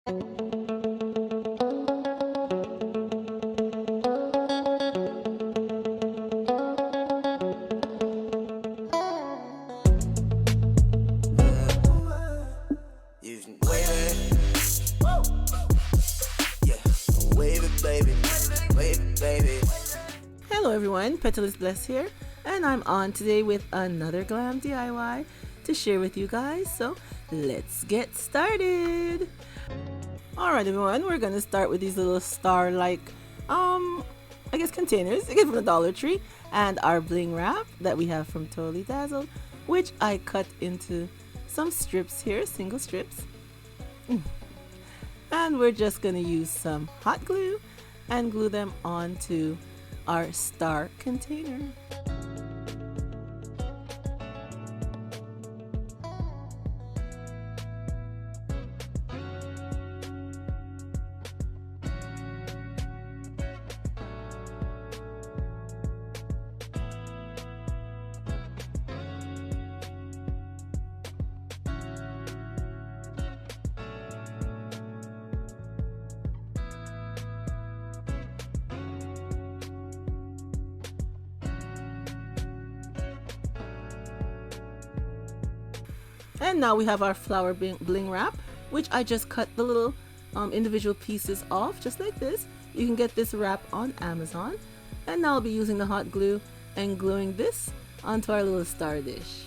Hello everyone, Petalist Bless here, and I'm on today with another glam DIY to share with you guys, so let's get started! Alright everyone, we're gonna start with these little star-like, I guess containers, again from the Dollar Tree, and our bling wrap that we have from Totally Dazzled, which I cut into some strips here, single strips. And we're just gonna use some hot glue and glue them onto our star container. And now we have our flower bling wrap, which I just cut the little individual pieces off just like this. You can get this wrap on Amazon. And now I'll be using the hot glue and gluing this onto our little star dish.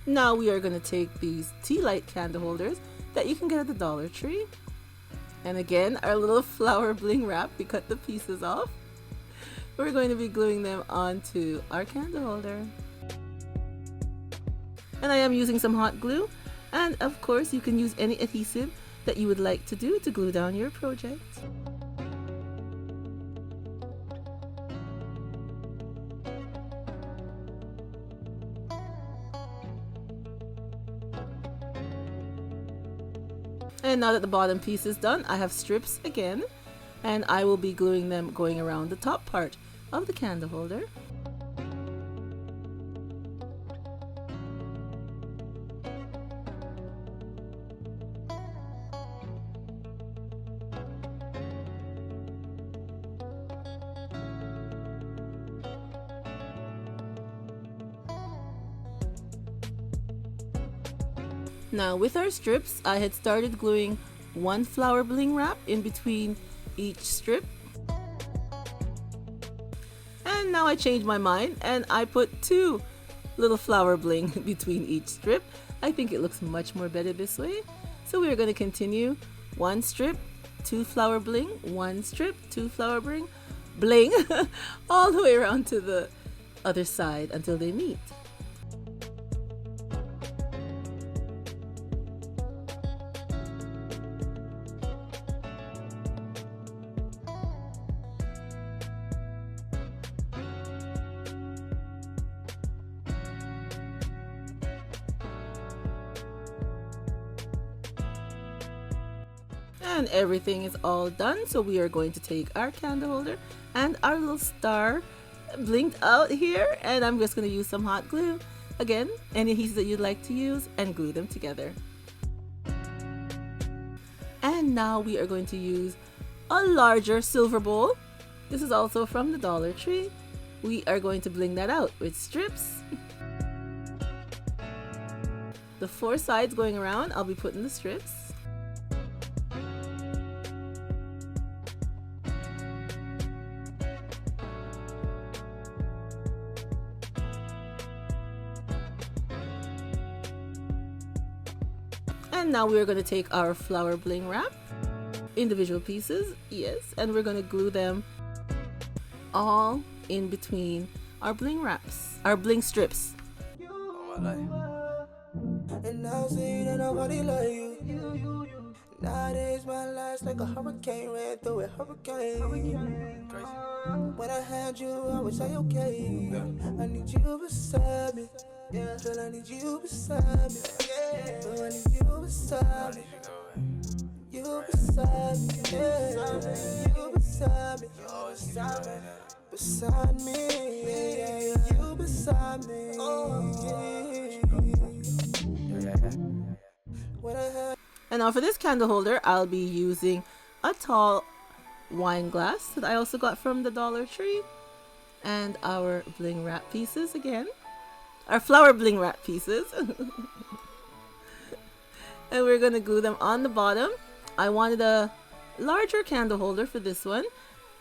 Now we are going to take these tea light candle holders that you can get at the Dollar Tree. And again, our little flower bling wrap, we cut the pieces off. We're going to be gluing them onto our candle holder. And I am using some hot glue. And of course, you can use any adhesive that you would like to do to glue down your project. And now that the bottom piece is done, I have strips again, and I will be gluing them going around the top part of the candle holder. Now with our strips, I had started gluing one flower bling wrap in between each strip. And now I changed my mind and I put two little flower bling between each strip. I think it looks much more better this way. So we are going to continue one strip, two flower bling, one strip, two flower bling, all the way around to the other side until they meet. And everything is all done, so we are going to take our candle holder and our little star blinked out here, and I'm just going to use some hot glue, again any adhesive that you'd like to use, and glue them together. And now we are going to use a larger silver bowl. This is also from the Dollar Tree. We are going to bling that out with strips. The four sides going around, I'll be putting the strips. And now we are going to take our flower bling wrap, individual pieces, yes, and we're going to glue them all in between our bling wraps, our bling strips. And I'll say that nobody like you. Nowadays my life's like a hurricane, ran through a hurricane. When I had you, I was like, okay, I need you beside me. Yeah, girl, I need you beside me. Yeah, I need you beside me. You beside me, yeah. You beside me, beside me, yeah. You beside me, And now for this candle holder, I'll be using a tall wine glass that I also got from the Dollar Tree, and our bling wrap pieces again, our flower bling wrap pieces. And we're gonna glue them on the bottom. I wanted a larger candle holder for this one,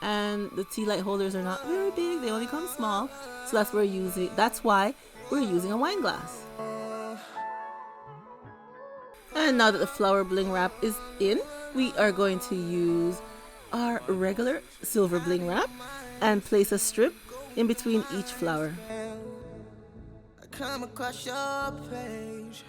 and the tea light holders are not very big, they only come small, so that's why we're using a wine glass. And now that the flower bling wrap is in, we are going to use our regular silver bling wrap and place a strip in between each flower. I come across your page.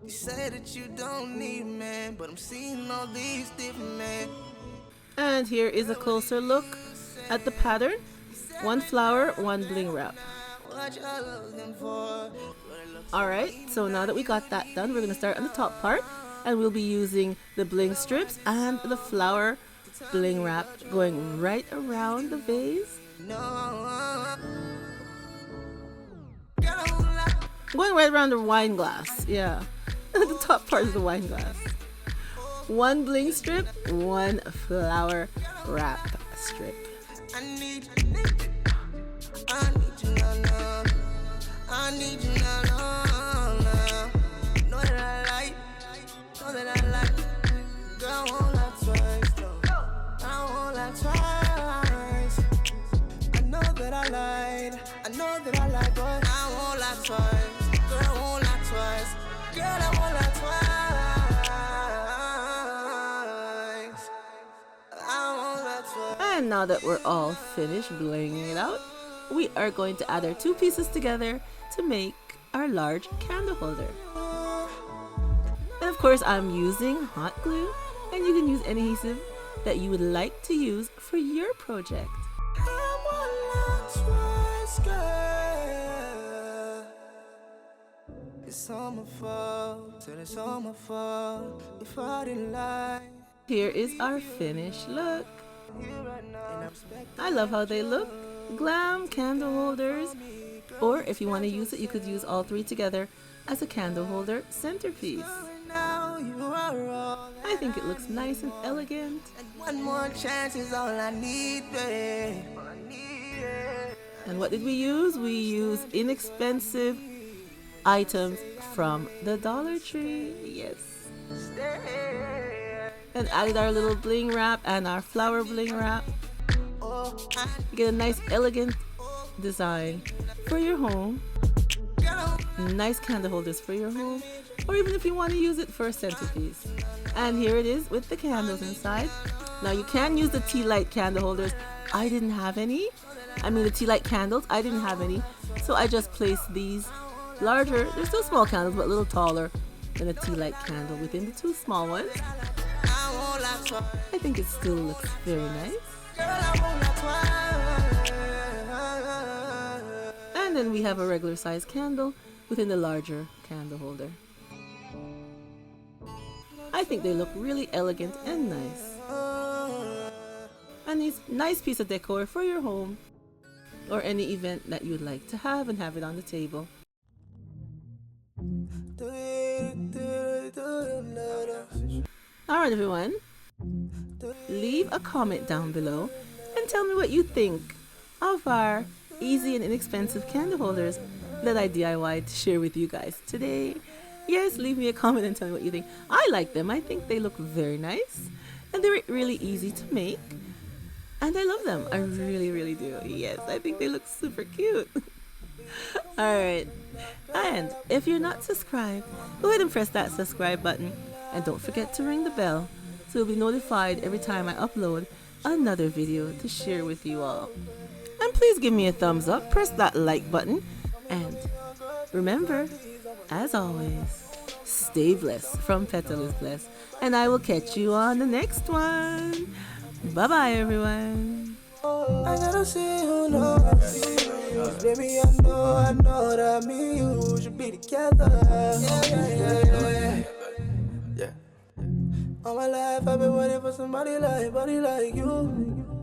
You say that you don't need a man, but I'm seeing all these different men. And here is a closer look at the pattern. One flower, one bling wrap. Alright, so now that we got that done, we're going to start on the top part, and we'll be using the bling strips and the flower bling wrap going right around the vase. Going right around the wine glass, yeah. The top part of the wine glass. One bling strip, one flower wrap strip. I need you now. I need you now. Know that I like. Girl, I won't lie twice, no. I won't lie twice. I know that I lied, but I won't lie twice. Girl, I won't lie twice. Girl, I won't lie twice. I won't lie twice. And now that we're all finished blinging it out, we are going to add our two pieces together to make our large candle holder. And of course, I'm using hot glue, and you can use any adhesive that you would like to use for your project. It's all my fault, it's all my fault if I didn't lie. Here is our finished look. I love how they look. Glam candle holders, or if you want to use it, you could use all three together as a candle holder centerpiece. I think it looks nice and elegant. One more chance is all I need, babe. And what did we use? We used inexpensive items from the Dollar Tree. Yes. And added our little bling wrap and our flower bling wrap. You get a nice elegant design for your home. Nice candle holders for your home, or even if you want to use it for a centerpiece. And here it is with the candles inside. Now you can use the tea light candle holders. I didn't have any. The tea light candles, I didn't have any. So I just placed these larger, they're still small candles, but a little taller than a tea light candle within the two small ones. I think it still looks very nice. And then we have a regular size candle within the larger candle holder. I think they look really elegant and nice. And it's a nice piece of decor for your home or any event that you'd like to have and have it on the table. Alright everyone, leave a comment down below and tell me what you think of our easy and inexpensive candle holders that I DIY'd to share with you guys today. Yes, leave me a comment and tell me what you think. I like them. I think they look very nice and they're really easy to make, and I love them. I really, really do. Yes, I think they look super cute. Alright, and if you're not subscribed, go ahead and press that subscribe button, and don't forget to ring the bell so you'll be notified every time I upload another video to share with you all. And please give me a thumbs up, press that like button, and remember, as always, stay blessed from Petal is Blessed, and I will catch you on the next one. Bye bye everyone. I gotta see who knows. Baby, I know that me and you should be together. Yeah. All my life I've been waiting for somebody like you.